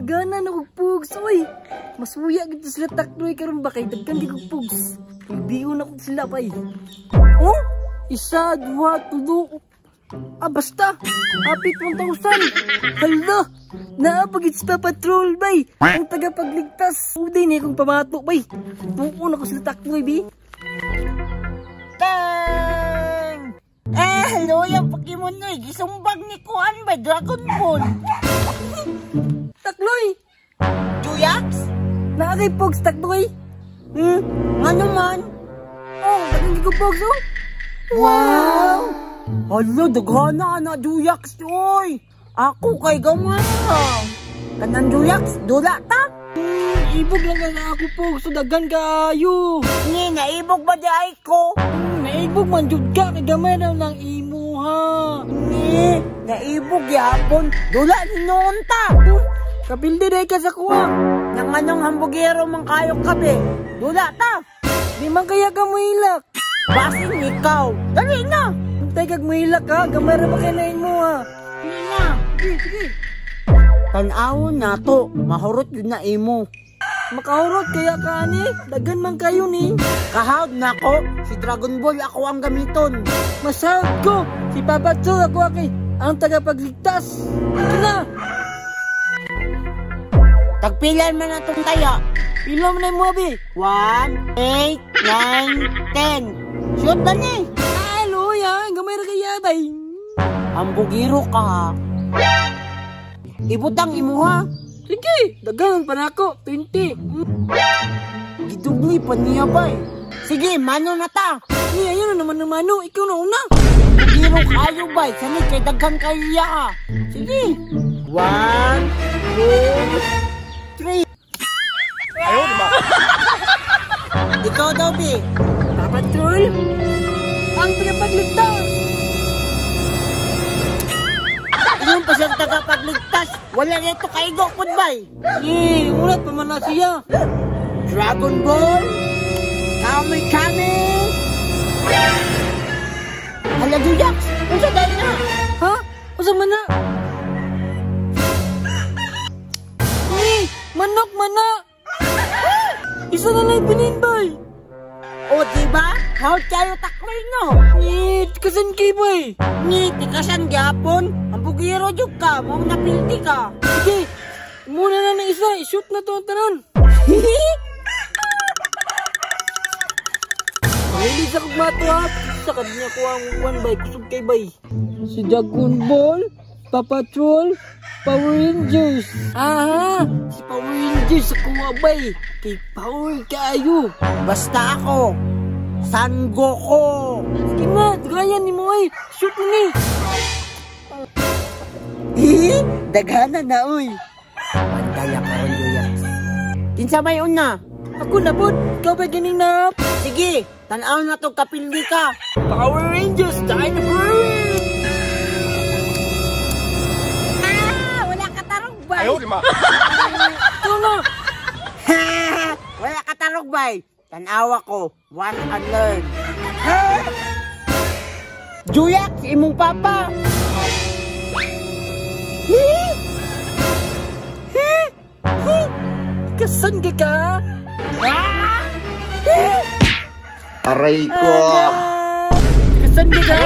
Gana na kong pugs, oy. Masuya gito sila takloy karon ba kay dagkan di kong pugs. Bibiyo na ko sila pay. Oh, isa, dua, tulo. Ah, basta. Apit 1,000. Hala, naapagit sa patrol, bay. Ang tagapagligtas. Uday na akong pamato, bay. Buon ako sila takloy, bay. Tang! Hello, yung Pokemon no, gisumbag ni Kuan by Dragon Ball. Takloy! Juyax? Naakay pogs, takloy. Ano man? Oh, bagay ko pogs, oh. Wow! Hala, daghana na Juyax, oy! Ako kay gamara. Kanan Juyax, dula ta? Ibog lang nga ako pogs, so daghan kaayo. Ni, naibog ba di ay ko? Naibog man jud ka, kay gamay na lang imo ha. Ni, naibog yapon. Dula ni noon ta. Kapildi day ka sa kuha. Nang anong hambugero mang kayong kape. Dula ta. Di man kaya ka muhilak. Basin ikaw. Dali na. Hintay kag muhilak ha, gamay ra makinain mo ha. Dali na. Sige. Tan-awon na to, mahurot yun na imo. Makahurot kaya ka ani, dagan man kayo ni. Kahawd na ko, si Dragon Ball ako ang gamiton. Masahod ko, si Papa Chol ako aki, ang tagapagligtas. Ito na. Tagpilan man na itong taya. Pila mo na yung mga bi. 1, 8, 9, 10. Shoot na ni. Hello ya, gamay ra kaya bay. Hambugiro ka. Ibutang imo ha. Sige, dagan pa na ako, 20. Gidugni pa niya ba eh. Sige, mano na ta. Ni, ayun na naman ng mano, ikaw na una. Hambugiro kayo ba eh. Sanay kay daghan kayo ya. Sige. 1, 2, 3. Ayun ba? Ikaw daw, Bi. Papa Chol, ang tagapagligtas. Yung pa siyang tagapagligtas. Wala nito kaigo, Pudbay. Ulat pa man na siya. Dragon Ball. Kami. Hala, Juyax. Unsa dahil na? Ha? Usa man na? Manok mana. Isa na lang pininbay. O, diba? Hawad kayo taklay, no? Ni, kasan kay boy? Ni, tikasan gyapon. Ang bugiro jud ka, mong napilti ka. Sige, muna na ng isa, i-shoot na to ang tanan. Pangili sa kagmato ha, sa kanya ko ang one bay, kusog kay bay. Si Dragon Ball, Papa Chol, Power Rangers. Aha, si Power Rangers sa kuha bay, kay Power kayo. Basta ako, San Goku. Sige na, gayan ni mo ay, shoot mo ni. Daghana na, uy. Pantaya ka ron, Juyax. Kinsa may una? Ako na bud, ikaw ba ganing na? Sige, tanaw na to kapildi ka. Power Rangers, Dynamite! Wala ka tarog, bay. Ayaw, di ma. Ito na. Wala ka tarog, bay. Tanawa ko, watch and learn. Juyax, imong papa. Kasan ka ka? Aray ko. Kasan ka ka?